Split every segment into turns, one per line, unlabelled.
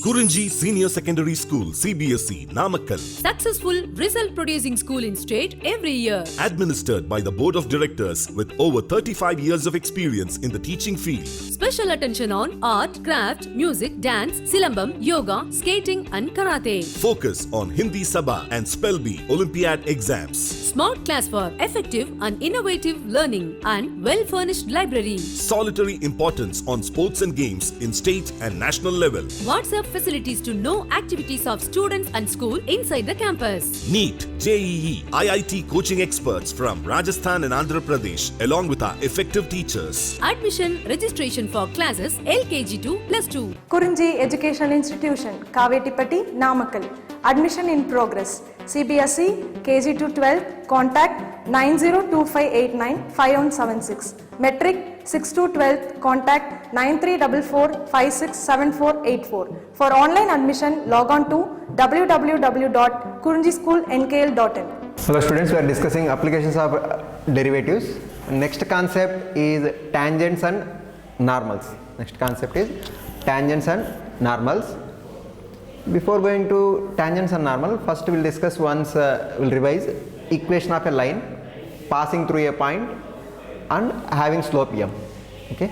Kurinji Senior Secondary School, CBSE, Namakkal.
Successful result producing school in state every year.
Administered by the Board of Directors with over 35 years of experience in the teaching field.
Special attention on art, craft, music, dance, silambam, yoga, skating and karate.
Focus on Hindi Sabha and Spell Bee Olympiad exams.
Smart class for effective and innovative learning and well-furnished library.
Solitary importance on sports and games in state and national level.
WhatsApp facilities to know activities of students and school inside the campus.
NEET, JEE, IIT coaching experts from Rajasthan and Andhra Pradesh along with our effective teachers.
Admission registration for classes LKG to +2.
Kurinji Educational Institution, Kavetipatti, Namakkal. Admission in progress. CBSE, KG to 12, contact 9025895176. Metric 6 to 12, contact 9344567484. For online admission, log on to www.kurinjischoolnkl.in.
Hello students, we are discussing applications of derivatives. Next concept is tangents and normals. Next concept is tangents and normals. Before going to tangents and normal, first we will discuss once, we'll revise equation of a line passing through a point and having slope m. Okay.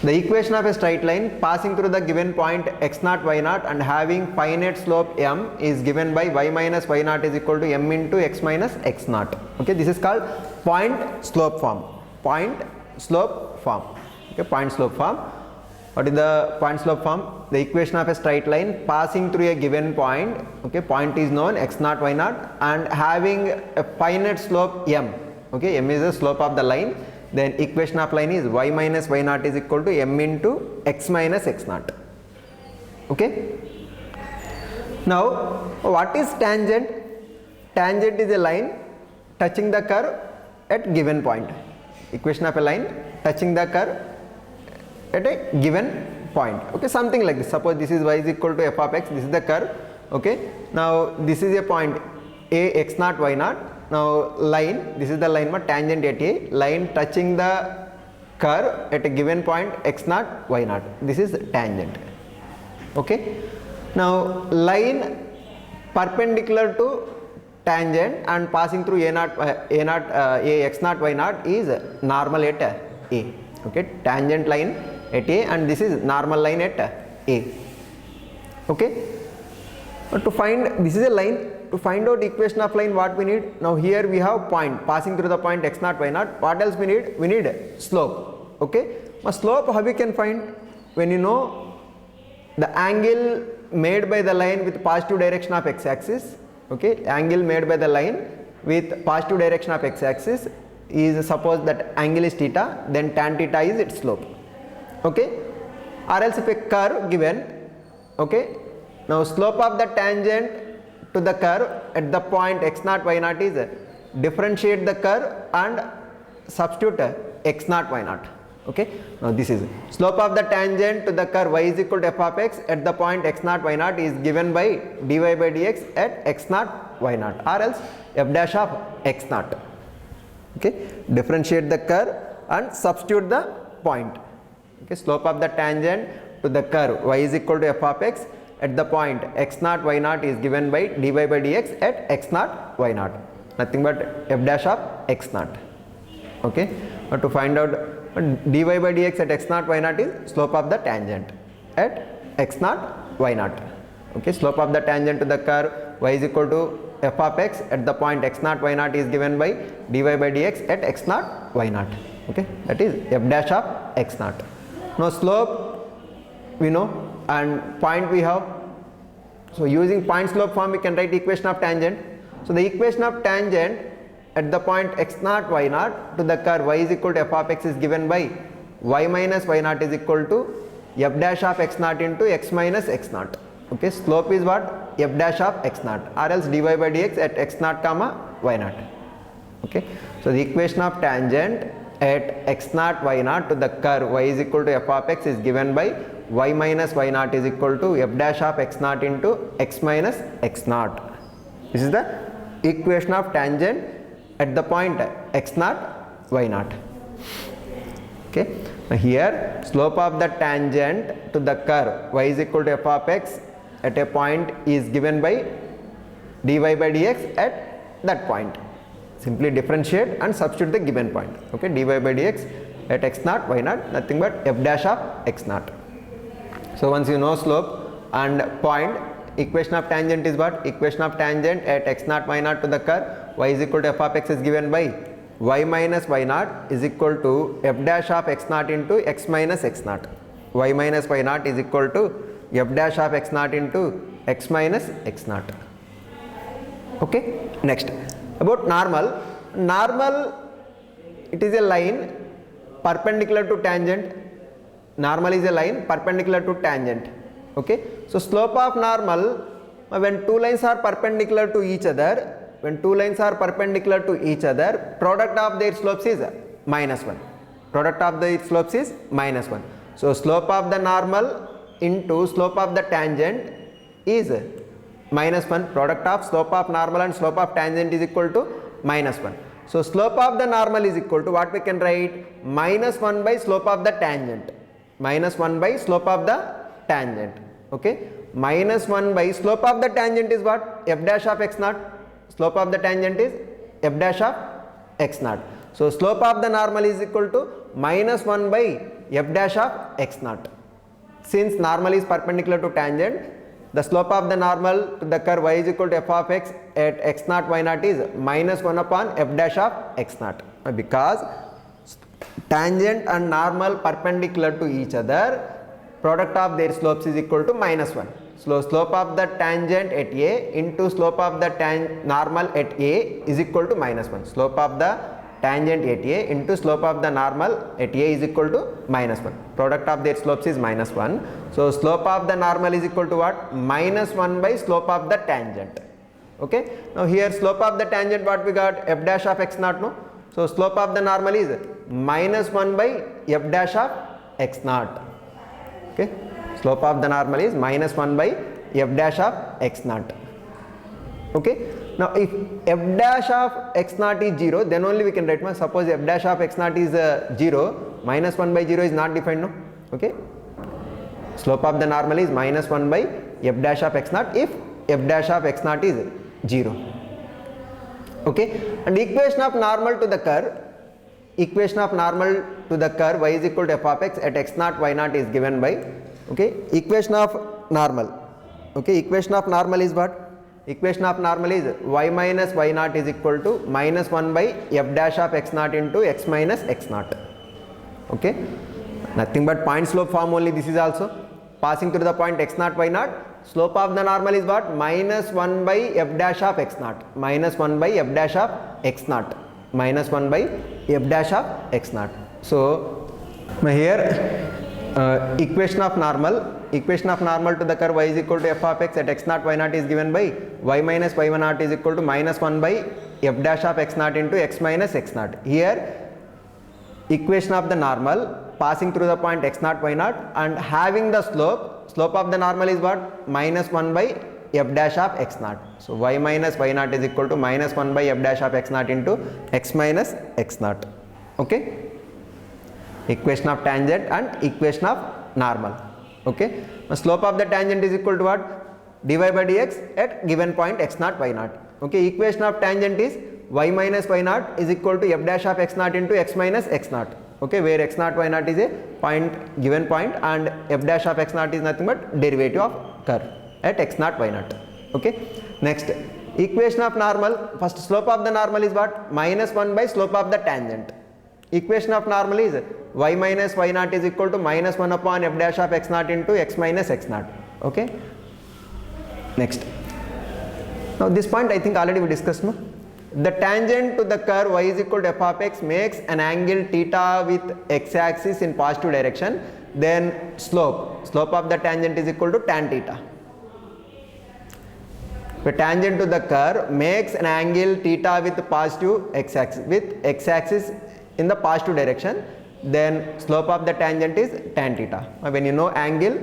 The equation of a straight line passing through the given point x0, y0 and having finite slope m is given by y minus y0 is equal to m into x minus x0. Okay, this is called point slope form. Point slope form. Okay, point slope form. What is the point slope form? The equation of a straight line passing through a given point. Okay, point is known x0, y0 and having a finite slope m. Okay, m is the slope of the line. Then equation of line is y minus y0 is equal to m into x minus x0. Okay. Now, what is tangent? Tangent is a line touching the curve at given point. Equation of a line touching the curve at a given point. Okay, something like this. Suppose this is y is equal to f of x. This is the curve. Okay. Now, this is a point a x0, y0. Now line, this is the line, tangent at a line touching the curve at a given point x0, y0. This is tangent. Okay. Now line perpendicular to tangent and passing through a x0, y0 is normal at a. Okay. Tangent line at a and this is normal line at a. Okay. To find, this is a line. To find out equation of line, what we need? Now here we have point passing through the point x0, y0. What else we need? We need slope. Okay. Now slope, how we can find? When you know the angle made by the line with positive direction of x-axis. Okay. Angle made by the line with positive direction of x-axis is, suppose that angle is theta, then tan theta is its slope. Okay. Or else if a curve given. Okay. Now slope of the tangent to the curve at the point x0, y0 is differentiate the curve and substitute x0, y0. Okay. Now this is slope of the tangent to the curve y is equal to f of x at the point x0, y0 is given by dy by dx at x0, y0 or else f dash of x0. Okay. Differentiate the curve and substitute the point. Okay. Slope of the tangent to the curve y is equal to f of x at the point x0, y0 is given by dy by dx at x0, y0. Nothing but f dash of x0. Okay. But to find out dy by dx at x0, y0 is slope of the tangent at x0, y0. Okay. Slope of the tangent to the curve y is equal to f of x at the point x0, y0 is given by dy by dx at x0, y0. Okay. That is f dash of x0. Now slope we know and point we have. So using point slope form we can write equation of tangent. So the equation of tangent at the point x0, y0 to the curve y is equal to f of x is given by y minus y0 is equal to f dash of x0 into x minus x0. Okay. Slope is what? F dash of x0 or else dy by dx at x0 comma y0. Okay. So the equation of tangent at x0, y0 to the curve y is equal to f of x is given by y minus y0 is equal to f dash of x0 into x minus x0. This is the equation of tangent at the point x0, y0. Okay. Here slope of the tangent to the curve y is equal to f of x at a point is given by dy by dx at that point. Simply differentiate and substitute the given point. Okay, dy by dx at x naught y naught, nothing but f dash of x naught. So once you know slope and point, equation of tangent is what? Equation of tangent at x naught y naught to the curve y is equal to f of x is given by y minus y naught is equal to f dash of x naught into x minus x naught. Y minus y naught is equal to f dash of x naught into x minus x naught. Okay, next about normal. Normal, it is a line perpendicular to tangent. Normal is a line perpendicular to tangent. Okay, so slope of normal, when two lines are perpendicular to each other, product of their slopes is minus 1. Product of their slopes is minus 1. So slope of the normal into slope of the tangent is minus 1. Product of slope of normal and slope of tangent is equal to minus 1. So slope of the normal is equal to what we can write? Minus 1 by slope of the tangent. Minus 1 by slope of the tangent. Okay, minus 1 by slope of the tangent is what? F dash of x naught. Slope of the tangent is f dash of x naught. So slope of the normal is equal to minus 1 by f dash of x naught. Since normal is perpendicular to tangent, the slope of the normal to the curve y is equal to f of x at x naught y naught is minus 1 upon f dash of x naught. Because tangent and normal perpendicular to each other, product of their slopes is equal to minus 1. So slope of the tangent at A into slope of the normal at A is equal to minus 1. Slope of the tangent at A into slope of the normal at A is equal to minus 1. Product of their slopes is minus 1. So slope of the normal is equal to what? Minus 1 by slope of the tangent. Okay. Now here slope of the tangent what we got? F dash of x naught, no? So slope of the normal is minus 1 by f dash of x naught. Okay. Slope of the normal is minus 1 by f dash of x naught. Okay. Now if f dash of x naught is 0, then only we can write. Suppose f dash of x naught is 0, minus 1 by 0 is not defined, no? Okay. Slope of the normal is minus 1 by f dash of x naught if f dash of x naught is 0. Okay. And equation of normal to the curve, y is equal to f of x at x naught y naught is given by, okay, equation of normal. Okay, equation of normal is what? Equation of normal is y minus y naught is equal to minus 1 by f dash of x naught into x minus x naught. Okay, nothing but point slope form only. This is also passing through the point x naught y naught. Slope of the normal is what? Minus 1 by f dash of x naught. Minus 1 by f dash of x naught. Minus 1 by f dash of x naught. So here equation of normal to the curve y is equal to f of x at x naught y naught is given by y minus y1 naught is equal to minus 1 by f dash of x naught into x minus x naught. Here equation of the normal passing through the point x naught y naught and having the slope of the normal is what? Minus 1 by f dash of x naught. So y minus y naught is equal to minus 1 by f dash of x naught into x minus x naught. Okay, equation of tangent and equation of normal. Okay, the slope of the tangent is equal to what? Dy by dx at given point x naught y naught. Okay, equation of tangent is y minus y naught is equal to f dash of x naught into x minus x naught. Okay, where x naught y naught is a point, given point, and f dash of x naught is nothing but derivative of curve at x naught y naught. Okay, next equation of normal, first slope of the normal is what? Minus 1 by slope of the tangent. Equation of normal is y minus y naught is equal to minus 1 upon f dash of x naught into x minus x naught. Okay, next. Now this point I think already we discussed, no? The tangent to the curve y is equal to f of x makes an angle theta with x axis in positive direction, then slope of the tangent is equal to tan theta. The tangent to the curve makes an angle theta with positive x axis in the positive direction, then slope of the tangent is tan theta. When you know angle,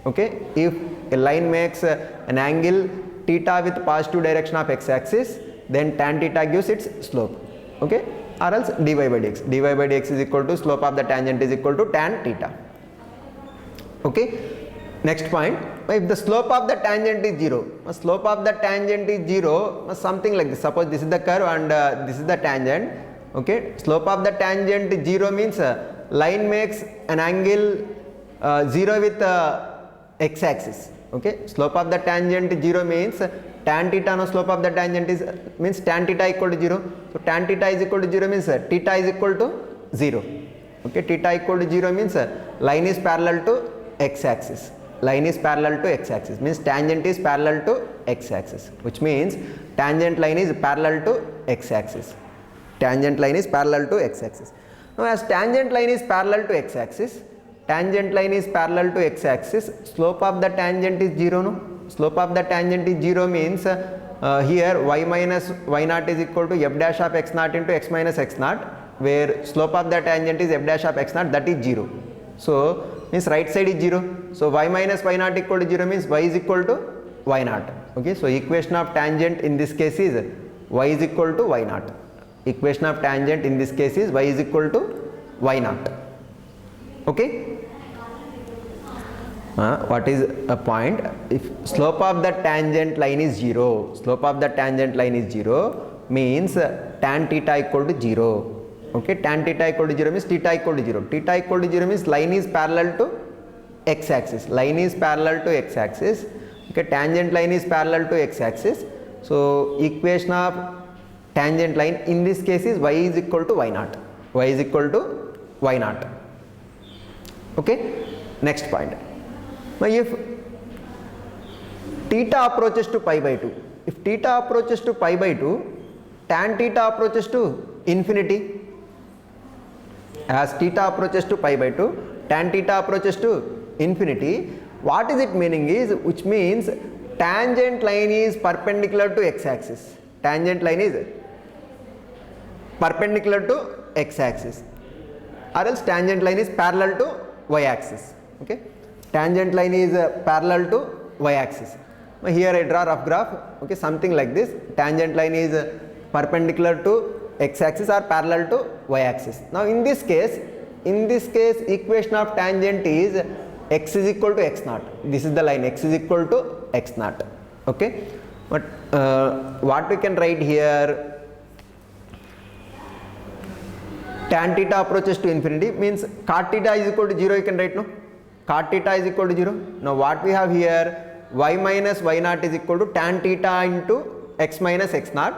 okay, if a line makes an angle theta with positive direction of x axis, then tan theta gives its slope. Okay, or else dy by dx. dy by dx is equal to slope of the tangent is equal to tan theta. Okay. Next point, if the slope of the tangent is 0, slope of the tangent is 0, something like this. Suppose this is the curve and this is the tangent. Okay, slope of the tangent is 0 means line makes an angle 0 with x-axis. Okay, slope of the tangent is 0 means tan theta no slope of the tangent is means tan theta equal to 0. So tan theta is equal to 0 means theta is equal to 0. Okay, theta equal to 0 means line is parallel to x-axis. Line is parallel to x-axis means tangent is parallel to x-axis, which means tangent line is parallel to x-axis. Tangent line is parallel to x-axis. Now as tangent line is parallel to x-axis, slope of the tangent is 0. No? Slope of the tangent is 0 means here y minus y naught is equal to f dash of x naught into x minus x naught, where slope of the tangent is f dash of x naught, that is 0. So means right side is 0. So y minus y naught equal to 0 means y is equal to y naught. Okay, so equation of tangent in this case is y is equal to y naught. Equation of tangent in this case is y is equal to y naught. Okay. What is a point? If slope of the tangent line is 0, slope of the tangent line is 0 means tan theta equal to 0. Okay, tan theta equal to 0 means theta equal to 0. Theta equal to 0 means line is parallel to x-axis. Line is parallel to x-axis. Okay, tangent line is parallel to x-axis. So equation of tangent line in this case is y is equal to y naught. Y is equal to y naught. Okay, next point. Now if theta approaches to pi by 2, if theta approaches to pi by 2, tan theta approaches to infinity. As theta approaches to pi by 2, tan theta approaches to infinity. What is it meaning is, which means tangent line is perpendicular to x-axis. Tangent line is perpendicular to x-axis, or else tangent line is parallel to y-axis. Okay, tangent line is parallel to y-axis. Here I draw rough graph. Okay, something like this. Tangent line is perpendicular to x-axis or parallel to y-axis. Now in this case equation of tangent is x is equal to x naught. This is the line, x is equal to x naught. Okay, but what we can write here, tan theta approaches to infinity means cot theta is equal to 0, you can write, no? Cot theta is equal to 0. Now what we have here, y minus y naught is equal to tan theta into x minus x naught.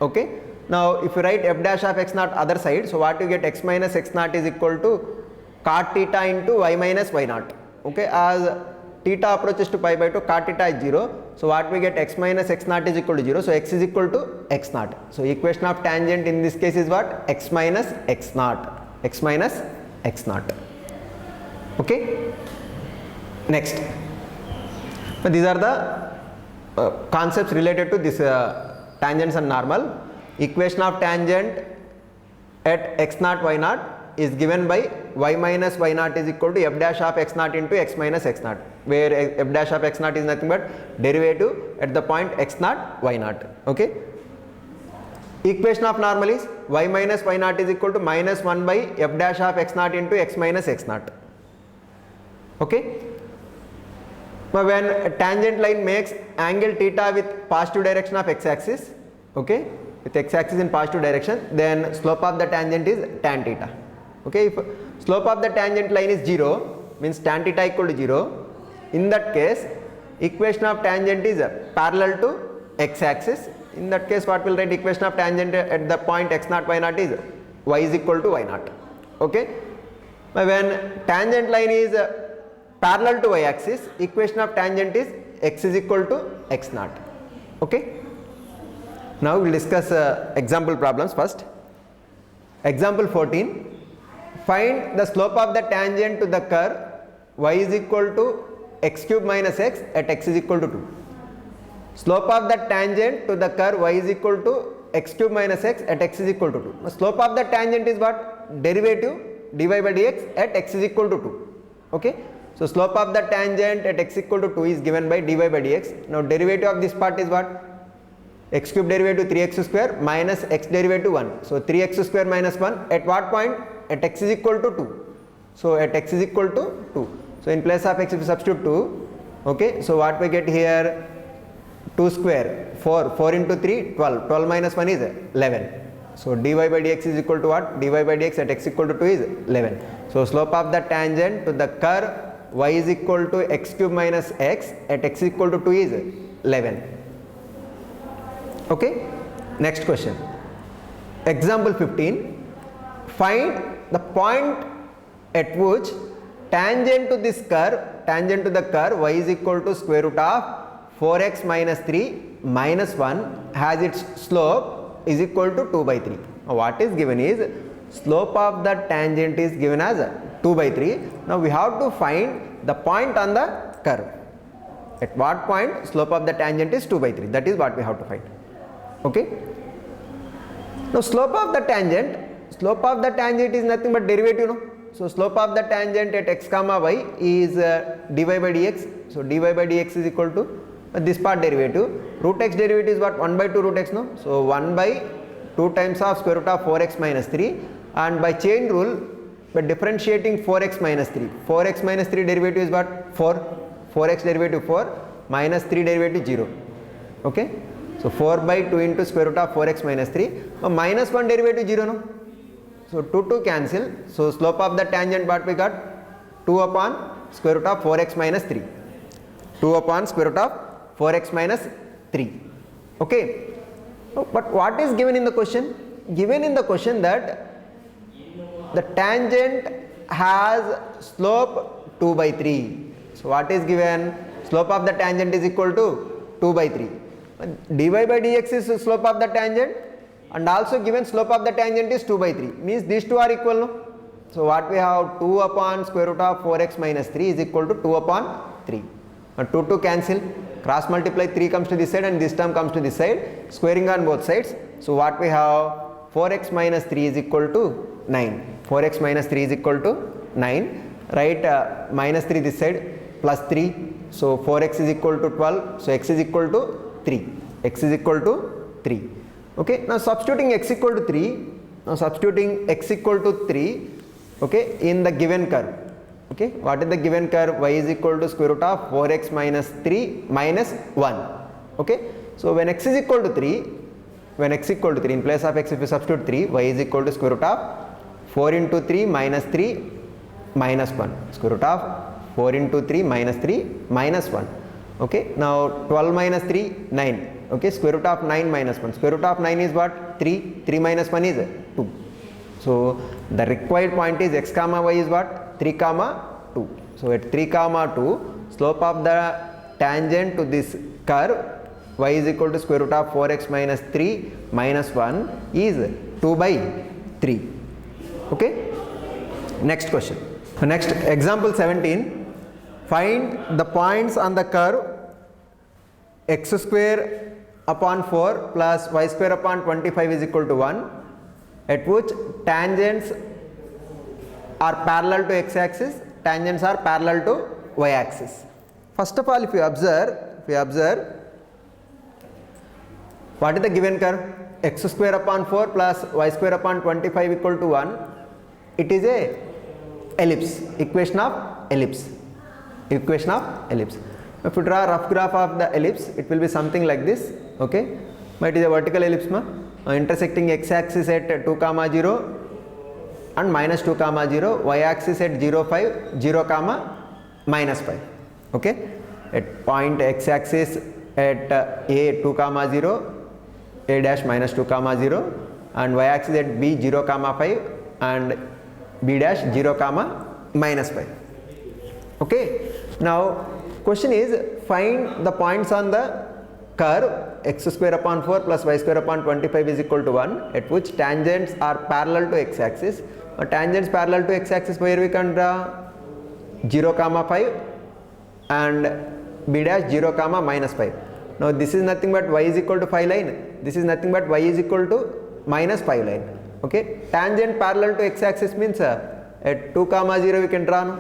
Okay, now if you write f dash of x naught other side, so what you get, x minus x naught is equal to cot theta into y minus y naught. Okay, as theta approaches to pi by 2, cot theta is 0, so what we get, x minus x naught is equal to 0, so x is equal to x naught. So equation of tangent in this case is what, x minus x naught, x minus x naught. Okay, next, these are the concepts related to this tangents and normal. Equation of tangent at x naught y naught is given by y minus y naught is equal to f dash of x naught into x minus x naught, where f dash of x naught is nothing but derivative at the point x naught y naught. Okay, equation of normal is y minus y naught is equal to minus 1 by f dash of x naught into x minus x naught. Okay, now when a tangent line makes angle theta with positive direction of x-axis, okay, with x-axis in positive direction, then slope of the tangent is tan theta. Okay, if slope of the tangent line is 0 means tan theta equal to 0, in that case equation of tangent is parallel to x-axis. In that case what will write, equation of tangent at the point x naught y naught is y is equal to y naught. Okay, when tangent line is parallel to y-axis, equation of tangent is x is equal to x naught. Okay, now we will discuss example problems first. Example 14, find the slope of the tangent to the curve y is equal to x cube minus x at x is equal to 2. Slope of the tangent to the curve y is equal to x cube minus x at x is equal to 2. Now slope of the tangent is what? Derivative dy by dx at x is equal to 2. Okay, so slope of the tangent at x equal to 2 is given by dy by dx. Now derivative of this part is what? x cube derivative 3x square minus x derivative 1. So 3x square minus 1 at what point? At x is equal to 2. So at x is equal to 2. So in place of x if you substitute 2, okay, so what we get here? 2 square, 4 into 3, 12. 12 minus 1 is 11. So dy by dx is equal to what? Dy by dx at x equal to 2 is 11. So slope of the tangent to the curve y is equal to x cube minus x at x equal to 2 is 11. Okay, next question. Example 15. Find the point at which tangent to this curve, tangent to the curve y is equal to square root of 4x minus 3 minus 1 has its slope is equal to 2 by 3. Now what is given is slope of the tangent is given as 2 by 3. Now we have to find the point on the curve. At what point slope of the tangent is 2 by 3. That is what we have to find. Okay. Now slope of the tangent is nothing but derivative. No? So slope of the tangent at x comma y is dy by dx. So dy by dx is equal to this part derivative. Root x derivative is what? 1 by 2 root x. No? So 1 by 2 times of square root of 4x minus 3, and by chain rule, by differentiating 4x minus 3. 4x minus 3 derivative is what? 4. 4x derivative 4 minus 3 derivative 0. Okay. So 4 by 2 into square root of 4x minus 3. Minus 1 derivative 0. No? So 2 cancel. So slope of the tangent what we got? 2 upon square root of 4x minus 3. 2 upon square root of 4x minus 3. Okay. But what is given in the question? Given in the question that the tangent has slope 2 by 3. So what is given? Slope of the tangent is equal to 2 by 3. Dy by dx is the slope of the tangent, and also given slope of the tangent is 2 by 3. Means these two are equal. No? So what we have? 2 upon square root of 4x minus 3 is equal to 2 upon 3. 2 cancel. Cross multiply, 3 comes to this side and this term comes to this side. Squaring on both sides. So what we have? 4x minus 3 is equal to 9. 4x minus 3 is equal to 9. Right, minus 3 this side, plus 3. So 4x is equal to 12. So x is equal to 3. X is equal to 3. Okay, now substituting x equal to 3. Now substituting x equal to 3. Okay, in the given curve. Okay, what is the given curve? Y is equal to square root of 4x minus 3 minus 1. Okay, so when x is equal to 3, in place of x if you substitute 3, y is equal to square root of 4 into 3 minus 3 minus 1. Square root of 4 into 3 minus 3 minus 1. Okay, now 12 minus 3, 9. Okay, square root of 9 minus 1. Square root of 9 is what? 3. 3 minus 1 is 2. So the required point is x comma y is what? 3 comma 2. So at 3 comma 2, slope of the tangent to this curve y is equal to square root of 4x minus 3 minus 1 is 2 by 3. Okay. Next question. Next, example 17. Find the points on the curve x square upon 4 plus y square upon 25 is equal to 1 at which tangents are parallel to x axis, tangents are parallel to y axis. First of all, if you observe, what is the given curve? X square upon 4 plus y square upon 25 equal to 1. It is a ellipse, equation of ellipse. Equation of ellipse. If you draw a rough graph of the ellipse, it will be something like this. Okay, but it is a vertical ellipse, intersecting x axis at 2 comma 0 and minus 2 comma 0, y axis at 0 5 0 comma minus 5. Okay, at point x axis at a 2 comma 0, a dash minus 2 comma 0, and y axis at b 0 comma 5 and b dash 0 comma minus 5. Okay, now question is find the points on the curve x square upon 4 plus y square upon 25 is equal to 1 at which tangents are parallel to x axis. Tangents parallel to x axis, where we can draw 0 comma 5 and b dash 0 comma minus 5. Now this is nothing but y is equal to 5 line, this is nothing but y is equal to minus 5 line. Okay, tangent parallel to x axis means at 2 comma 0 we can draw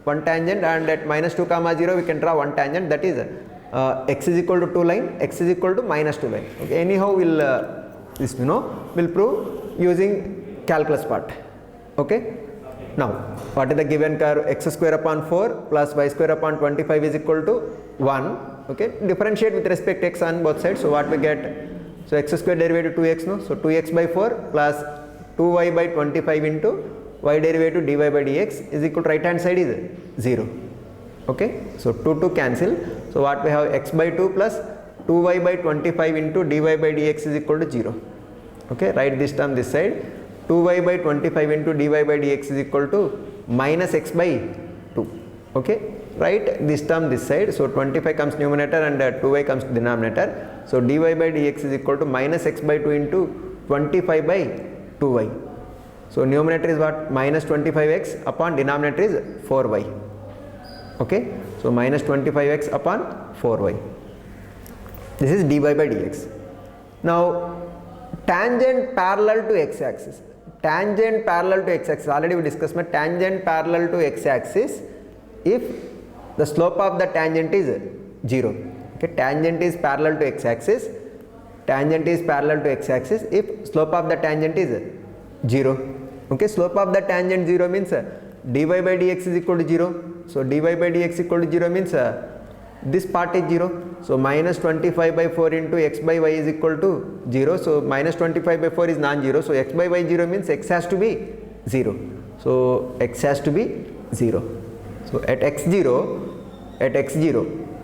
one tangent, and at minus 2 comma 0 we can draw one tangent, that is x is equal to 2 line, x is equal to minus 2 line. Okay, anyhow we'll this we'll prove using calculus part. Okay, now what is the given curve? X square upon 4 plus y square upon 25 is equal to 1. Okay, differentiate with respect to x on both sides. So what we get? So x square derivative 2x, no? So 2x by 4 plus 2y by 25 into y derivative dy by dx is equal to right hand side is 0. Okay, so 2 cancel. So what we have? X by 2 plus 2y by 25 into dy by dx is equal to 0. Okay, write this term this side. 2y by 25 into dy by dx is equal to minus x by 2. Okay, write this term this side. So 25 comes numerator and 2y comes denominator. So dy by dx is equal to minus x by 2 into 25 by 2y. So numerator is what? Minus 25x upon denominator is 4y. Okay, so minus 25x upon 4y. This is dy by dx. Now tangent parallel to x axis. Tangent parallel to x axis. Already we discussed tangent parallel to x axis if the slope of the tangent is 0. Okay, tangent is parallel to x axis. Tangent is parallel to x axis if slope of the tangent is 0. Okay, slope of the tangent 0 means dy by dx is equal to 0. So dy by dx equal to 0 means this part is 0. So minus 25 by 4 into x by y is equal to 0. So minus 25 by 4 is non-zero. So x by y 0 means x has to be 0. So x has to be 0. So at x0,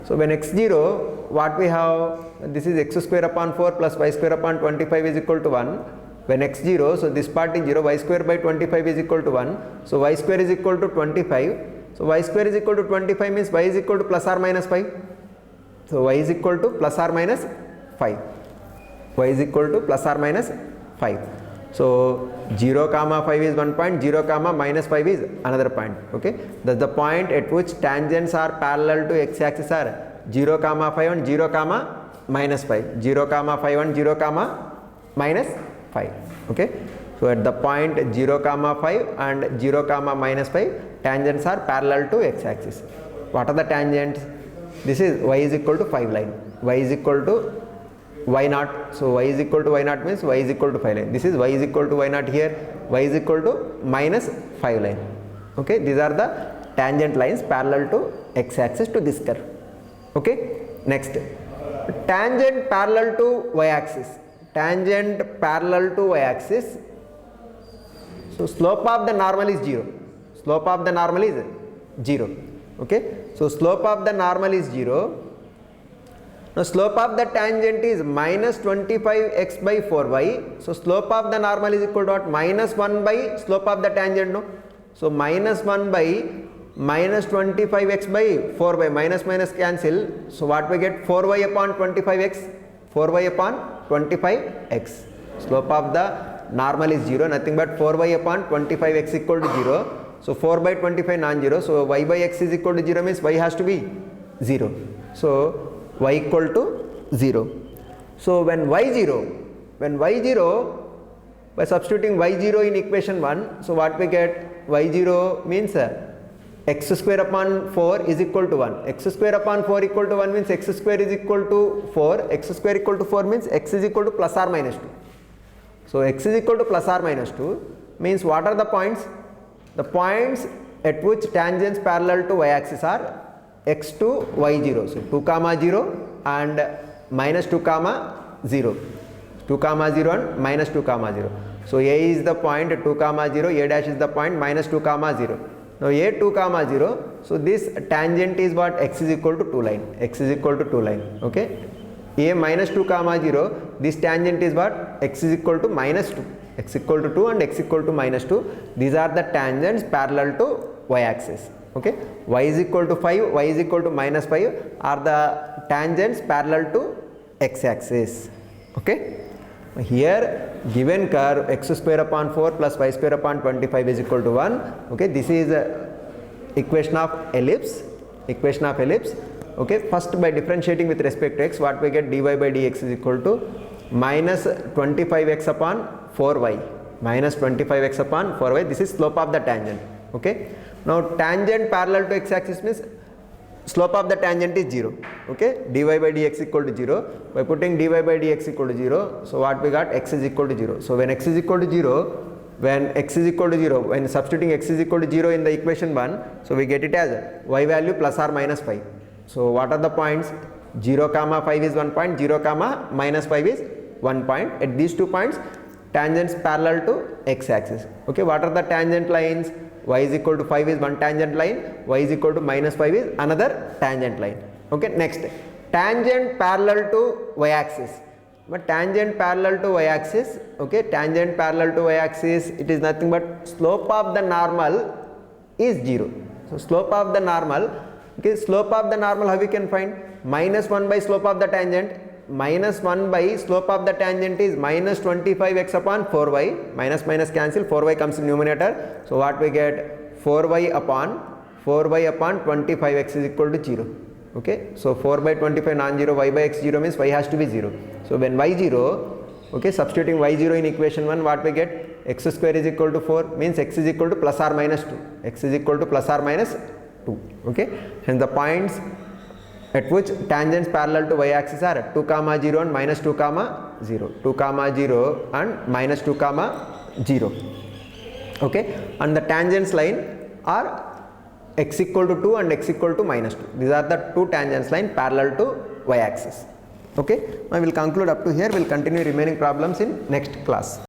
so when x0, what we have? This is x square upon 4 plus y square upon 25 is equal to 1. When x0, so this part is 0, y square by 25 is equal to 1. So y square is equal to 25. So y square is equal to 25 means y is equal to plus or minus 5. So y is equal to plus or minus 5. Y is equal to plus or minus 5. So 0 comma 5 is one point, 0 comma minus 5 is another point. Okay, that's the point at which tangents are parallel to x axis are 0 comma 5 and 0 comma minus 5. 0 comma 5 and 0 comma minus 5. Okay, so at the point 0 comma 5 and 0 comma minus 5, tangents are parallel to x axis. What are the tangents? This is y is equal to 5 line, y is equal to y naught. So y is equal to y naught means y is equal to 5 line. This is y is equal to y naught here, y is equal to minus 5 line. Okay, these are the tangent lines parallel to x axis to this curve. Okay, next, tangent parallel to y axis. Tangent parallel to y axis. So slope of the normal is 0. Slope of the normal is 0. Okay, so slope of the normal is 0. Now slope of the tangent is minus 25x by 4y. So slope of the normal is equal to what? Minus 1 by slope of the tangent, no? So minus 1 by minus 25x by 4y. Minus minus cancel. So what we get? 4y upon 25x. 4y upon 25x. Slope of the normal is 0, nothing but 4y upon 25x equal to 0. So 4 by 25 non-zero. So y by x is equal to 0 means y has to be 0. So y equal to 0. So when y0, by substituting y0 in equation 1, so what we get? y0 means x square upon 4 is equal to 1. X square upon 4 equal to 1 means x square is equal to 4. X square equal to 4 means x is equal to plus or minus 2. So x is equal to plus or minus 2 means what are the points? The points at which tangents parallel to y-axis are x to y0. So 2 comma 0 and minus 2 comma 0. 2 comma 0 and minus 2 comma 0. So A is the point 2 comma 0, A dash is the point minus 2 comma 0. Now A 2 comma 0, so this tangent is what? X is equal to 2 line. X is equal to 2 line. Okay. A minus 2 comma 0, this tangent is what? X is equal to minus 2. X equal to 2 and x equal to minus 2. These are the tangents parallel to y-axis. Okay. Y is equal to 5, y is equal to minus 5 are the tangents parallel to x-axis. Okay. Here given curve x square upon 4 plus y square upon 25 is equal to 1. Okay. This is equation of ellipse. Equation of ellipse. Okay. First, by differentiating with respect to x, what we get? Dy by dx is equal to minus 25x upon 4y. Minus 25x upon 4y. This is slope of the tangent. Okay. Now tangent parallel to x-axis means slope of the tangent is 0. Okay, dy by dx equal to 0. By putting dy by dx equal to 0, so what we got, x is equal to 0. So when x is equal to 0, when substituting x is equal to 0 in the equation 1, so we get it as y value plus or minus 5. So what are the points? 0 comma 5 is 1 point, 0 comma minus 5 is 1 point. At these 2 points, tangents parallel to x axis. Okay, what are the tangent lines? Y is equal to 5 is one tangent line, y is equal to minus 5 is another tangent line. Okay, next, tangent parallel to y axis. But tangent parallel to y axis, okay, tangent parallel to y axis, it is nothing but slope of the normal is 0. So slope of the normal, okay, slope of the normal, how we can find? Minus 1 by slope of the tangent. Minus 1 by slope of the tangent is minus 25x upon 4y. Minus minus cancel, 4y comes in numerator. So what we get? 4y upon 25x is equal to 0. Okay, so 4 by 25 non-zero, y by x 0 means y has to be 0. So when y 0, okay, substituting y 0 in equation 1, what we get? X square is equal to 4 means x is equal to plus or minus 2. X is equal to plus or minus 2. Okay, and the points at which tangents parallel to y axis are 2 comma 0 and minus 2 comma 0, 2 comma 0 and minus 2 comma 0. Okay, and the tangents line are x equal to 2 and x equal to minus 2. These are the two tangents line parallel to y axis. Okay, I will conclude up to here. We will continue remaining problems in next class.